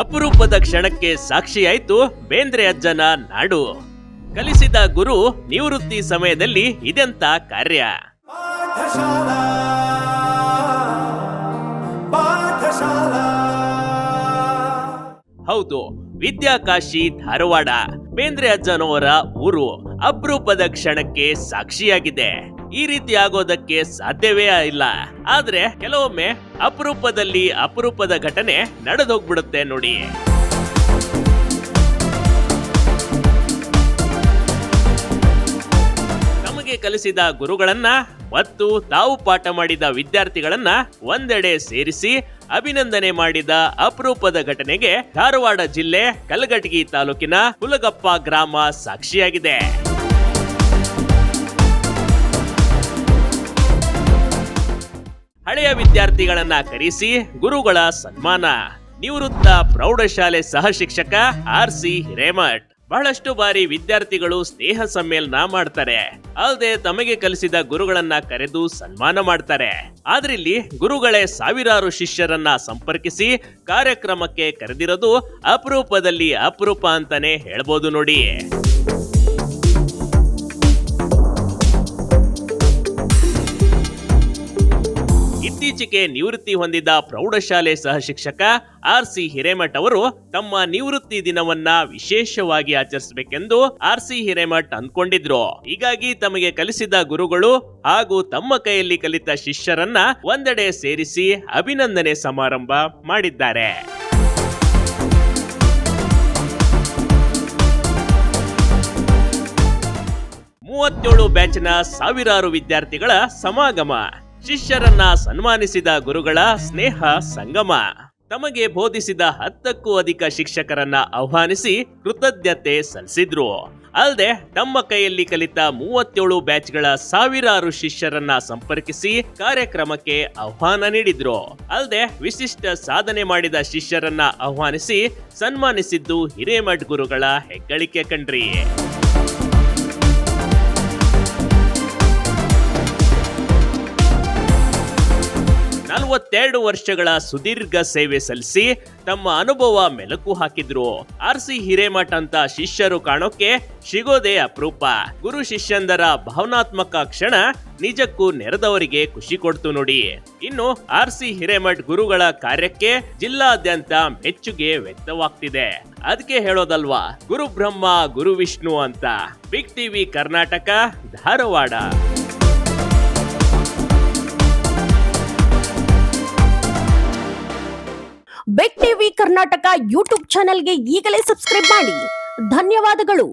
ಅಪರೂಪದ ಕ್ಷಣಕ್ಕೆ ಸಾಕ್ಷಿಯಾಯ್ತು ಬೇಂದ್ರೆ ಅಜ್ಜನ ನಾಡು. ಕಲಿಸಿದ ಗುರು ನಿವೃತ್ತಿ ಸಮಯದಲ್ಲಿ ಇದೆಂತ ಕಾರ್ಯ. ಹೌದು, ವಿದ್ಯಾಕಾಶಿ ಧಾರವಾಡ ಬೇಂದ್ರೆ ಅಜ್ಜನವರ ಊರು ಅಪರೂಪದ ಕ್ಷಣಕ್ಕೆ ಸಾಕ್ಷಿಯಾಗಿದೆ. ಈ ರೀತಿ ಆಗೋದಕ್ಕೆ ಸಾಧ್ಯವೇ ಇಲ್ಲ. ಆದ್ರೆ ಕೆಲವೊಮ್ಮೆ ಅಪರೂಪದಲ್ಲಿ ಅಪರೂಪದ ಘಟನೆ ನಡೆದೋಗ್ಬಿಡುತ್ತೆ ನೋಡಿ. ತಮಗೆ ಕಲಿಸಿದ ಗುರುಗಳನ್ನ ಮತ್ತು ತಾವು ಪಾಠ ಮಾಡಿದ ವಿದ್ಯಾರ್ಥಿಗಳನ್ನ ಒಂದೆಡೆ ಸೇರಿಸಿ ಅಭಿನಂದನೆ ಮಾಡಿದ ಅಪರೂಪದ ಘಟನೆಗೆ ಧಾರವಾಡ ಜಿಲ್ಲೆ ಕಲಘಟಗಿ ತಾಲೂಕಿನ ಹುಲಗಪ್ಪ ಗ್ರಾಮ ಸಾಕ್ಷಿಯಾಗಿದೆ. ಹಳೆಯ ವಿದ್ಯಾರ್ಥಿಗಳನ್ನ ಕರೆಸಿ ಗುರುಗಳ ಸನ್ಮಾನ. ನಿವೃತ್ತ ಪ್ರೌಢಶಾಲೆ ಸಹ ಶಿಕ್ಷಕ RC ಹಿರೇಮಠ್. ಬಹಳಷ್ಟು ಬಾರಿ ವಿದ್ಯಾರ್ಥಿಗಳು ಸ್ನೇಹ ಸಮ್ಮೇಳನ ಮಾಡ್ತಾರೆ, ಅಲ್ಲದೆ ತಮಗೆ ಕಲಿಸಿದ ಗುರುಗಳನ್ನ ಕರೆದು ಸನ್ಮಾನ ಮಾಡ್ತಾರೆ. ಆದ್ರಿಲ್ಲಿ ಗುರುಗಳೇ ಸಾವಿರಾರು ಶಿಷ್ಯರನ್ನ ಸಂಪರ್ಕಿಸಿ ಕಾರ್ಯಕ್ರಮಕ್ಕೆ ಕರೆದಿರೋದು ಅಪರೂಪದಲ್ಲಿ ಅಪರೂಪ ಅಂತಾನೆ ಹೇಳ್ಬೋದು ನೋಡಿ. ಇತ್ತೀಚೆಗೆ ನಿವೃತ್ತಿ ಹೊಂದಿದ ಪ್ರೌಢಶಾಲೆ ಸಹ ಶಿಕ್ಷಕ RC ಹಿರೇಮಠ್ ಅವರು ತಮ್ಮ ನಿವೃತ್ತಿ ದಿನವನ್ನ ವಿಶೇಷವಾಗಿ ಆಚರಿಸಬೇಕೆಂದು RC ಹಿರೇಮಠ್ ಅಂದ್ಕೊಂಡಿದ್ರು. ಹೀಗಾಗಿ ತಮಗೆ ಕಲಿಸಿದ ಗುರುಗಳು ಹಾಗೂ ತಮ್ಮ ಕೈಯಲ್ಲಿ ಕಲಿತ ಶಿಷ್ಯರನ್ನ ಒಂದೆಡೆ ಸೇರಿಸಿ ಅಭಿನಂದನೆ ಸಮಾರಂಭ ಮಾಡಿದ್ದಾರೆ. 37 ಬ್ಯಾಚ್ನ ಸಾವಿರಾರು ವಿದ್ಯಾರ್ಥಿಗಳ ಸಮಾಗಮ. ಶಿಷ್ಯರನ್ನ ಸನ್ಮಾನಿಸಿದ ಗುರುಗಳ ಸ್ನೇಹ ಸಂಗಮ. ತಮಗೆ ಬೋಧಿಸಿದ 10ಕ್ಕೂ ಅಧಿಕ ಶಿಕ್ಷಕರನ್ನ ಆಹ್ವಾನಿಸಿ ಕೃತಜ್ಞತೆ ಸಲ್ಲಿಸಿದ್ರು. ಅಲ್ಲದೆ ತಮ್ಮ ಕೈಯಲ್ಲಿ ಕಲಿತ 37 ಬ್ಯಾಚ್ಗಳ ಸಾವಿರಾರು ಶಿಷ್ಯರನ್ನ ಸಂಪರ್ಕಿಸಿ ಕಾರ್ಯಕ್ರಮಕ್ಕೆ ಆಹ್ವಾನ ನೀಡಿದ್ರು. ಅಲ್ಲದೆ ವಿಶಿಷ್ಟ ಸಾಧನೆ ಮಾಡಿದ ಶಿಷ್ಯರನ್ನ ಆಹ್ವಾನಿಸಿ ಸನ್ಮಾನಿಸಿದ್ದು ಹಿರೇಮಠ್ ಗುರುಗಳ ಹೆಗ್ಗಳಿಕೆ ಕಣ್ರಿ. 42 ವರ್ಷಗಳ ಸುದೀರ್ಘ ಸೇವೆ ಸಲ್ಲಿಸಿ ತಮ್ಮ ಅನುಭವ ಮೆಲುಕು ಹಾಕಿದ್ರು. RC ಹಿರೇಮಠ್ ಅಂತ ಶಿಷ್ಯರು ಕಾಣೋಕೆ ಸಿಗೋದೇ ಅಪರೂಪ. ಗುರು ಶಿಷ್ಯಂದರ ಭಾವನಾತ್ಮಕ ಕ್ಷಣ ನಿಜಕ್ಕೂ ನೆರೆದವರಿಗೆ ಖುಷಿ ಕೊಡ್ತು ನೋಡಿ. ಇನ್ನು RC ಹಿರೇಮಠ್ ಗುರುಗಳ ಕಾರ್ಯಕ್ಕೆ ಜಿಲ್ಲಾದ್ಯಂತ ಮೆಚ್ಚುಗೆ ವ್ಯಕ್ತವಾಗ್ತಿದೆ. ಅದಕ್ಕೆ ಹೇಳೋದಲ್ವಾ, ಗುರು ಬ್ರಹ್ಮ ಗುರು ವಿಷ್ಣು ಅಂತ. Big TV Karnataka, Dharwad. Big TV Karnataka YouTube ಚಾನೆಲ್ಗೆ ಈಗಲೇ ಸಬ್ಸ್ಕ್ರೈಬ್ ಮಾಡಿ. ಧನ್ಯವಾದಗಳು.